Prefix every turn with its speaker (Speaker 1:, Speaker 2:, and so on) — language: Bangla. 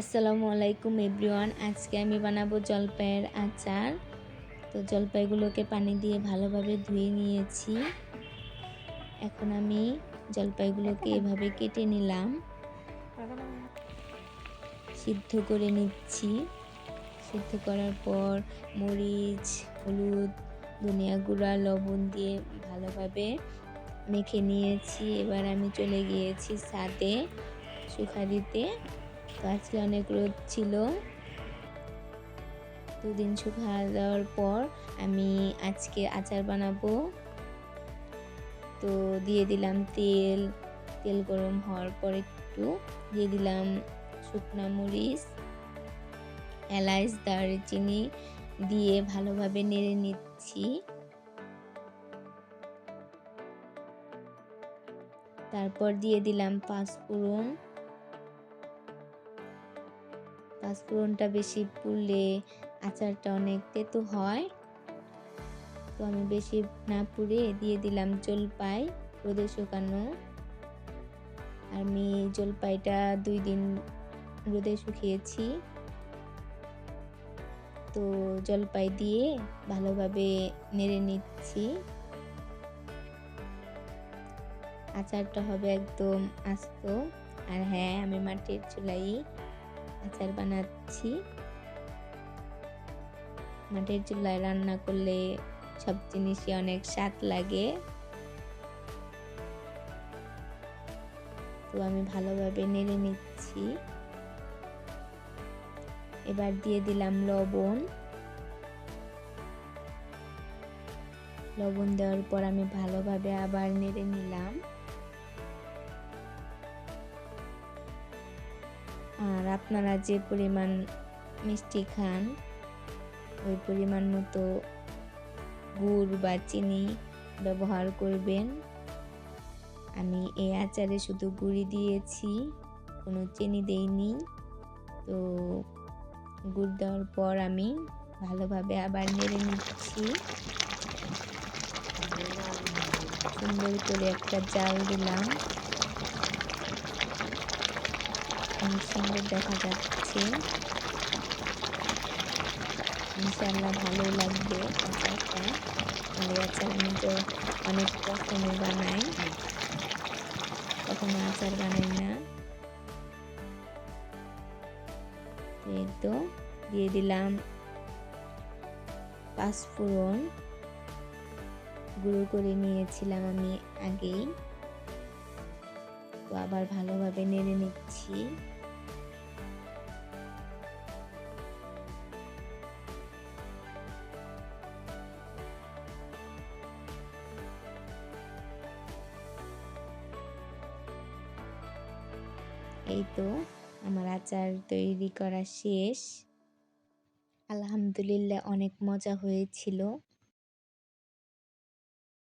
Speaker 1: আসসালামু আলাইকুম এভরিওয়ান। আজকে আমি বানাবো জলপাইয়ের আচার। তো জলপাইগুলোকে পানি দিয়ে ভালোভাবে ধুয়ে নিয়েছি। এখন আমি জলপাইগুলোকে এভাবে কেটে নিলাম, সিদ্ধ করে নিচ্ছি। সিদ্ধ করার পর মরিচ, হলুদ, ধনিয়া গুঁড়া, লবণ দিয়ে ভালোভাবে মেখে নিয়েছি। এবার আমি চলে গিয়েছি ছাদে শুকা দিতে। তো আজকে অনেক রোদ ছিল। দুদিন শুকা দেওয়ার পর আমি আজকে আচার বানাবো। তো দিয়ে দিলাম তেল। তেল গরম হওয়ার পর একটু দিয়ে দিলাম শুকনা মরিচ, এলাচ, দারচিনি দিয়ে ভালোভাবে নেড়ে নিচ্ছি। তারপর দিয়ে দিলাম পাঁচফোড়ন। পাঁচফোড়নটা বেশি পুড়লে আচারটা অনেক তেতো হয়। তো আমি বেশি না পুড়ে দিয়ে দিলাম জলপাই রোদে শুকানো। আমি জলপাইটা 2 দিন রোদে শুকিয়েছি। তো জলপাই দিয়ে ভালোভাবে নেড়ে নিচ্ছি। আচারটা হবে একদম আস্ত। আর হ্যাঁ, আমি মাটির চুলায় আচার বানাচ্ছি। মাটির চুলায় রান্না করলে সব জিনিসই অনেক স্বাদ লাগে। তো আমি ভালোভাবে নেড়ে নিচ্ছি। এবার দিয়ে দিলাম লবণ। লবণ দেওয়ার পর আমি ভালোভাবে আবার নেড়ে নিলাম। আর আপনারা যে পরিমাণ মিষ্টি খান ওই পরিমাণ মতো গুড় বা চিনি ব্যবহার করবেন। আমি এই আচারে শুধু গুড়ই দিয়েছি, কোনো চিনি দেইনি। তো গুড় দেওয়ার পর আমি ভালোভাবে আবার নেড়ে নিচ্ছি। সুন্দর করে একটা জাল দিলাম। অনেক সুন্দর দেখা যাচ্ছে। ইনশাআল্লাহ ভালোই লাগবে আচারটা। আর এই আচার আমি তো অনেক প্রথমে বানাই, কখনো আচার বানাই না। এই তো দিয়ে দিলাম পাঁচফোড়ন, গুঁড়ো করে নিয়েছিলাম আমি আগেই। তো আবার ভালোভাবে নেড়ে নিচ্ছি। এই তো আমার আচার তৈরি করা শেষ। আলহামদুলিল্লাহ অনেক মজা হয়েছিল।